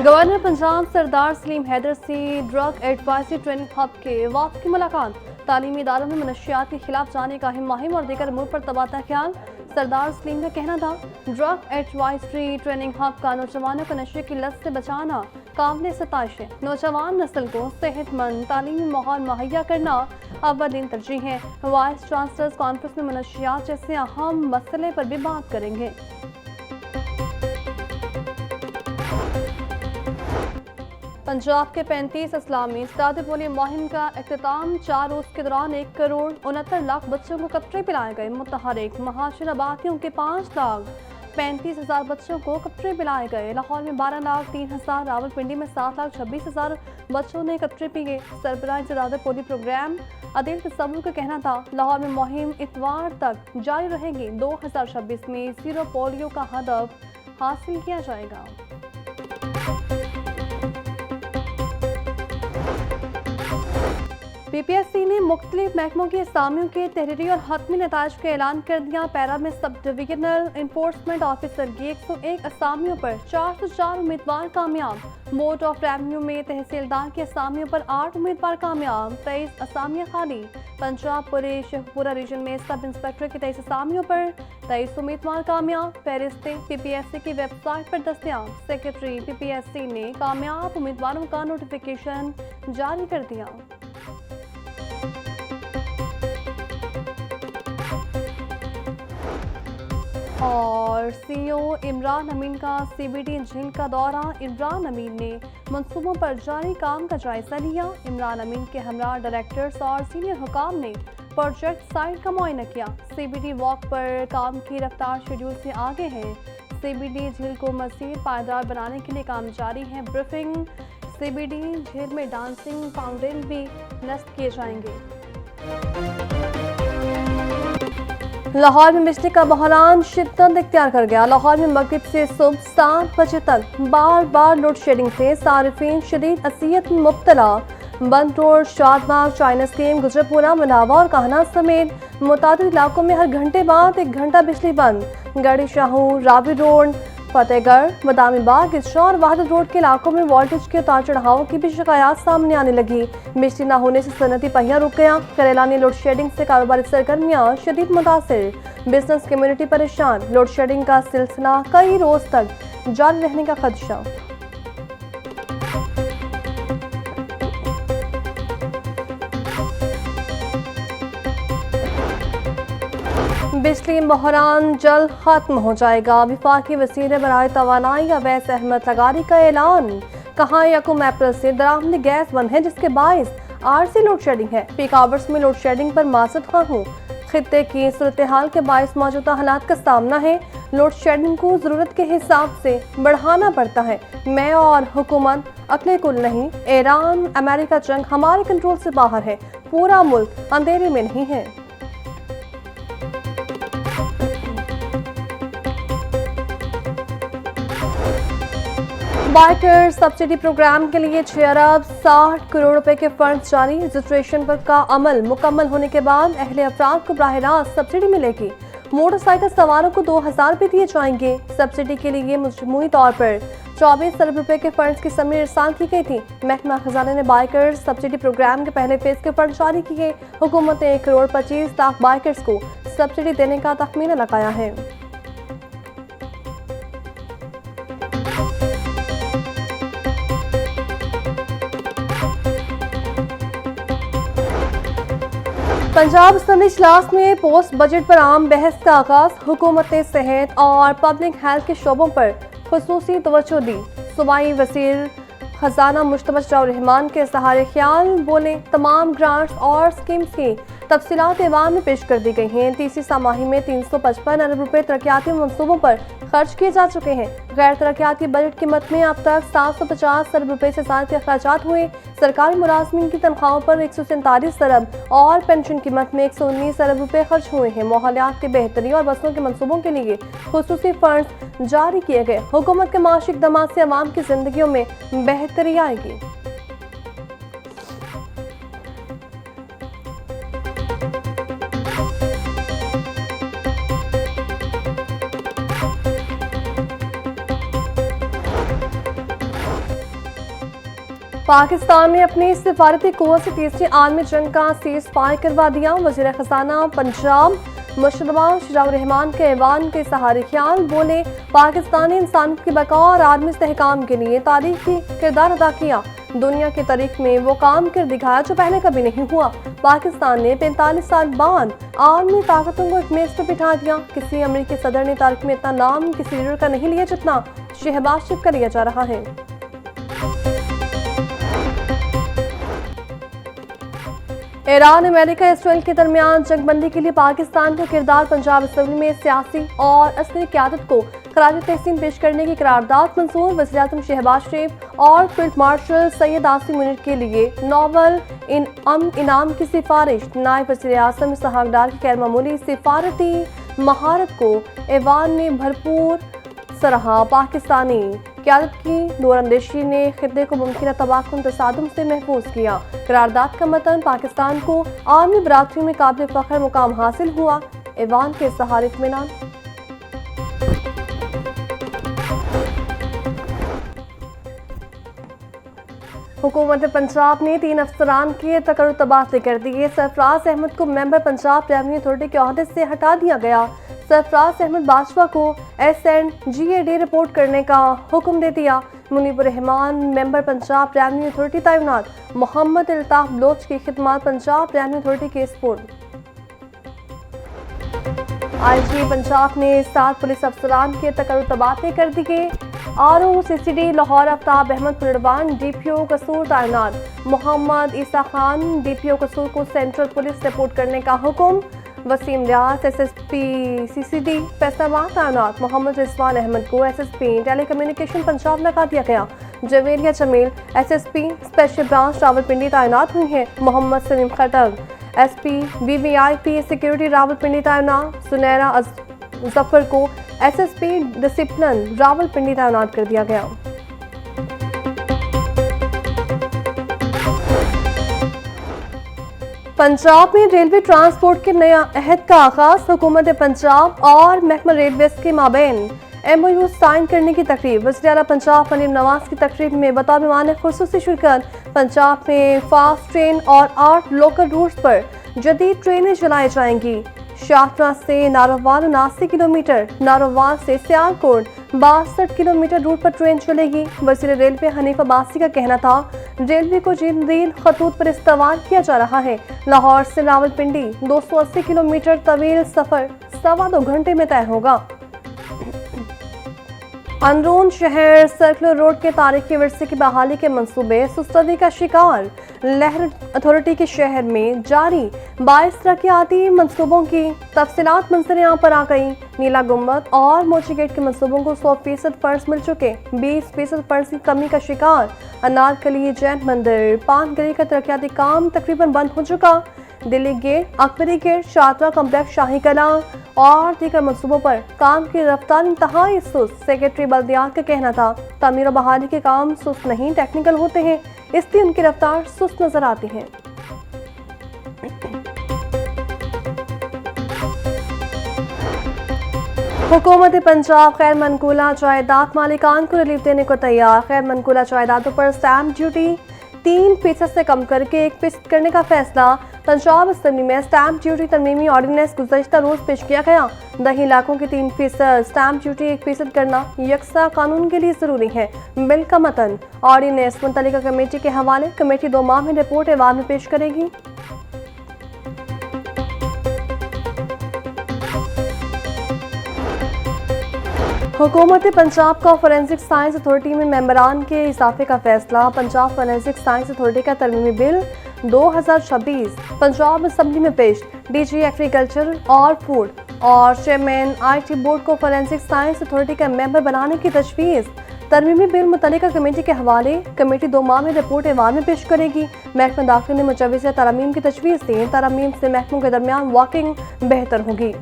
Governor Punjab सरदार सलीम हैदर से drug advisory training hub के वक्त की मुलाकात। तालीमी इदारों में मनशियात के खिलाफ जाने का मुहिम और दीगर मुल्क पर तबादला ख्याल। सरदार सलीम का कहना था, ड्रग एडवाइजरी ट्रेनिंग हब का नौजवानों को नशे की लत से बचाना काबिल सताइश है। नौजवान नस्ल को सेहतमंद तालीमी माहौल मुहैया करना अव्वलीन तरजीह है। वाइस चांसलर्स कॉन्फ्रेंस में मनशियात जैसे अहम मसले पर भी बात करेंगे। पंजाब के 35 इस्लामी इस्ताद बोली मुहिम का इख्तिताम। 4 रोज के दौरान 1 करोड़ 69 लाख बच्चों को कतरे पिलाए गए। मुतहरिक महाशर आबादियों के 5,35,000 बच्चों को कतरे पिलाए गए। लाहौर में 12,03,000, रावलपिंडी में 7,26,000 बच्चों ने कतरे पिए। सरबराह इंसदाद पोलियो प्रोग्राम अदिल तसव्वुर का कहना था, लाहौर में मुहिम इतवार तक जारी रहेगी। 2026 में 0 पोलियो का हदफ हासिल किया जाएगा। PPSC ने मुख्तलिफ महकमों की असामियों के तहरीरी और हतमी नताइज का ऐलान कर दिया। पैरा में सब डिवीजनल इन्फोर्समेंट ऑफिसर की 101 असामियों पर 404 उम्मीदवार कामयाब। बोर्ड ऑफ रेवेन्यू में तहसीलदार की असामियों पर 8 उम्मीदवार कामयाब, 23 असामियाँ खाली। पंजाब पुलिस शेखपुरा रीजन में सब इंस्पेक्टर की 23 असामियों पर 23 उम्मीदवार कामयाब। फहरिस्तें PPSC की वेबसाइट पर दस्तियाब। सेक्रेटरी PPSC ने कामयाब उम्मीदवारों का नोटिफिकेशन जारी कर दिया। और CEO इमरान अमीन का CBD झील का दौरा। इमरान अमीन ने मंसूबों पर जारी काम का जायजा लिया। इमरान अमीन के हमरा डायरेक्टर्स और सीनियर हुकाम ने प्रोजेक्ट साइट का मुआयना किया। CBD वॉक पर काम की रफ्तार शेड्यूल से आगे है। CBD झील को मज़ीद पायदार बनाने के लिए काम जारी है। ब्रीफिंग CBD झील में डांसिंग फाउंटेन भी नस्ब किए जाएंगे। लाहौर में बिजली का बहरान शिद्दत इख्तियार कर गया। लाहौर में मगरिब से सुबह 7 बजे तक बार बार लोड शेडिंग से सारिफीन शदीद असियत में मुब्तला। बंद road, Shadbagh, China scheme, Gujarpura, मनावा और काहना समेत मुतादिद इलाकों में हर घंटे बाद 1 घंटा बिजली बंद। गढ़ी शाहू, रावी रोड, फतेहगढ़, बदामी बाग, इस्शा और वाहदत रोड के इलाकों में वोल्टेज के उतार चढ़ाव की भी शिकायत सामने आने लगी। बिजली न होने से सनती पहिया रुक गया। करेलानी लोड शेडिंग से कारोबारी सरगर्मियाँ शदीद मुतासिर, बिजनेस कम्युनिटी परेशान। लोड शेडिंग का सिलसिला कई रोज तक जारी रहने का खदशा। बिजली बहरान जल्द खत्म हो जाएगा। विफाकी वज़ीर बराए तवानाई अवैस अहमद लगारी का ऐलान। कहा 1 अप्रैल से दरामद गैस बंद है, जिसके बायस आरसी लोड शेडिंग है। पीक आवर्स में लोड शेडिंग पर मासद खां हूँ। खित्ते की सूरत हाल के बायस मौजूदा हालात का सामना है। लोड शेडिंग को ज़रूरत के हिसाब से बढ़ाना पड़ता है। मैं और हुकूमत अकले कुल नहीं। ईरान अमेरिका जंग हमारे कंट्रोल से बाहर है। पूरा मुल्क अंधेरे में नहीं है। बाइकर सब्सिडी प्रोग्राम के लिए 6 अरब 60 करोड़ रुपए के फंड जारी। रजिस्ट्रेशन पर का अमल मुकम्मल होने के बाद अहले अफराद को बराह रास्त सब्सिडी मिलेगी। मोटरसाइकिल सवारों को 2,000 भी दिए जाएंगे। सब्सिडी के लिए मजमूई तौर पर 24 अरब रुपए के फंड की समय इरसाल की गई थी। महकमा खजाना ने बाइकर सब्सिडी प्रोग्राम के पहले फेज के फंड जारी किए। हुकूमत ने 1 करोड़ 25 लाख बाइकर्स को सब्सिडी देने का तखमीना लगाया है। पंजाब असेंबली इजलास में पोस्ट बजट पर आम बहस का आगाज। हुकूमत ने सेहत और पब्लिक हेल्थ के शोबों पर खुसूसी तवज्जो दी। सूबाई वज़ीर खजाना मुश्तबा रहमान के इज़हार ख्याल बोले, तमाम ग्रांट्स और स्कीम्स की तफसीलात ऐवान में पेश कर दी गई हैं। तीसरी समाही में 355 अरब रुपए तरक्याती मनसूबों पर खर्च किए जा चुके हैं। गैर तरक्याती बजट की मद में अब तक 750 अरब रुपए से ज़्यादा के अखराजात हुए। सरकारी मुलाजमीन की तनख्वाहों पर 147 अरब और पेंशन की मद में 119 अरब रुपए खर्च हुए हैं। माहौलियात की बेहतरी और बसों के मनसूबों के लिए खुसूसी फंड जारी किए गए। हुकूमत के माशी इक़दामात से अवाम की जिंदगियों में बेहतरी आएगी। पाकिस्तान ने अपनी सिफारती कुव्वत से तीसरी आलमी जंग का सीज फायर करवा दिया। वज़ीर खजाना पंजाब मुशर्रफ शराउर रहमान के ऐवान के सहारे ख्याल बोले, पाकिस्तान ने इंसानियत की बका और आलमी इस्तेहकाम के लिए तारीखी किरदार अदा किया। दुनिया की तारीख में वो काम कर दिखाया जो पहले कभी नहीं हुआ। पाकिस्तान ने 45 साल बाद आलमी ताकतों को एक मेज पर बिठा दिया। किसी अमेरिकी सदर ने तारीख में इतना नाम किसी लीडर का नहीं लिया जितना शहबाज शरीफ का लिया जा रहा है। ईरान अमेरिका इसराइल के दरमियान जंगबंदी के लिए पाकिस्तान का किरदार, पंजाब असेंबली में सियासी और असली क़यादत को खराज तहसीन पेश करने की करारदाद मंजूर। वज़ीर-ए-आज़म शहबाज शरीफ और फील्ड मार्शल सैयद आसिम मुनीर के लिए नोबेल इनाम की सिफारिश। नायब वज़ीर-ए-आज़म इसहाक डार की गैर मामूली सिफारती महारत को ऐवान ने भरपूर सराहा। पाकिस्तानी क़यादत की दूरअंदेशी ने खित्ते को मुमकिन तबाहकुन तसादुम से महफूज किया। करारदाद का मतन, पाकिस्तान को आलमी बरादरी में काबिल फ़ख्र मुकाम हासिल हुआ। ऐवान के सहारे इत्मीनान। हुकूमत पंजाब ने 3 अफसरान के तकर्रुर तबादले कर दिए। सरफराज अहमद को मेंबर पंजाब रेवन्यू अथॉरिटी के ओहदे से हटा दिया गया। सरफराज अहमद बाजवा को SNGAD रिपोर्ट करने का हुक्म दे दिया। Munibur Rahman member Punjab revenue authority तैनात। मोहम्मद अल्ताफ बलोच की खिदमत पंजाब रेवन्यू अथॉरिटी के स्पुर्द। IG पंजाब ने 7 पुलिस अफसरान के तकर्रुर तबादले कर दिए। RO CCD Lahore Aftab Ahmad पुलड़वान DPO कसूर तैनात। मोहम्मद ईसा खान DPO कसूर को सेंट्रल पुलिस रिपोर्ट करने का हुक्म। वसीम रियाज SSP CCD फैसलाबाद तैनात। मोहम्मद रिजवान अहमद को SSP टेलीकम्युनिकेशन पंजाब लगा दिया गया। Javeria Jamil SSP special branch Rawalpindi तैनात हुई हैं। Mohammad Salim Khattak SP VVIP security Rawalpindi तैनात। सुनैरा जफर को SSP डिसिप्लिन रावलपिंडी तैनात कर दिया गया। पंजाब में रेलवे ट्रांसपोर्ट के नया अहद का आगाज। हुकूमत पंजाब और महकमा रेलवे के माबैन MOU साइन करने की तकरीब। वज़ीर-ए-आला पंजाब मरीम नवाज की तकरीब में बतौर मेहमान खुसूसी शिरकत। पंजाब में फास्ट ट्रेन और 8 लोकल रूट्स पर जदीद ट्रेनें चलाई जाएंगी। शाहपुरा से नारोवाल 79 किलोमीटर, नारोवाल से सियालकोट 62 किलोमीटर रूट पर ट्रेन चलेगी। वज़ीर रेलवे हनीफ अब्बासी का कहना था, रेलवे को जदीद खतूत पर इस्तेमाल किया जा रहा है। लाहौर से रावलपिंडी 280 किलोमीटर तवील सफर 2.25 घंटे में तय होगा। अंदरून शहर सर्कुलर रोड के तारीखी विरसे की बहाली के मंसूबे सुस्ती का शिकार। लहर अथॉरिटी के शहर में जारी 22 तरक्याती मंसूबों की तफसीलात मंजर यहाँ पर आ गई। नीला गुम्बद और मोची गेट के मंसूबों को 100% फंड्स मिल चुके। 20% फंड्स की कमी का शिकार अनारकली जैन मंदिर पान गली का तरक्याती काम तकरीबन बंद हो चुका। Delhi gate, Akbari gate, Shahdara complex, शाही कला और दीगर मंसूबों पर काम की रफ्तार इंतहाई सुस्त। सेक्रेटरी बल्दियात का कहना था, तमीर और बहाली के काम सुस्त नहीं टेक्निकल होते हैं, इसलिए उनकी रफ्तार सुस्त नजर आती है। हुकूमत पंजाब खैर मनकूला जायदाद मालिकान को रिलीफ देने को तैयार। खैर मनकूला जायदादों पर स्टैम्प ड्यूटी 3% से कम करके 1% करने का फैसला। पंजाब असेंबली में स्टैम्प ड्यूटी तरमीमी ऑर्डिनेंस गुज़श्ता रोज पेश किया गया। 10 इलाकों की 3% स्टैम्प ड्यूटी 1% करना यकसा कानून के लिए जरूरी है। बिल का मतन ऑर्डिनेंस मुतल्लिका कमेटी के हवाले। कमेटी 2 माह में रिपोर्ट ऐवान में पेश करेगी। हुकूमत पंजाब का फोरेंसिक साइंस अथॉरिटी में मेंबरान के इजाफे का फैसला। पंजाब फोरेंसिक साइंस अथॉरिटी का तरमीमी बिल 2026 पंजाब असेंबली में पेश। DG एग्रीकल्चर और फूड और चेयरमैन IT बोर्ड को फोरेंसिक साइंस अथॉरिटी का मेंबर बनाने की तजवीज़। तरमीमी बिल मुतल्लिका कमेटी के हवाले। कमेटी 2 माह में रिपोर्ट ऐवान में पेश करेगी। महकमा दाखिला ने मुजव्विज़ तरमीम की तजवीज़ दी। तरमीम से महकमों के दरमियान वर्किंग बेहतर होगी।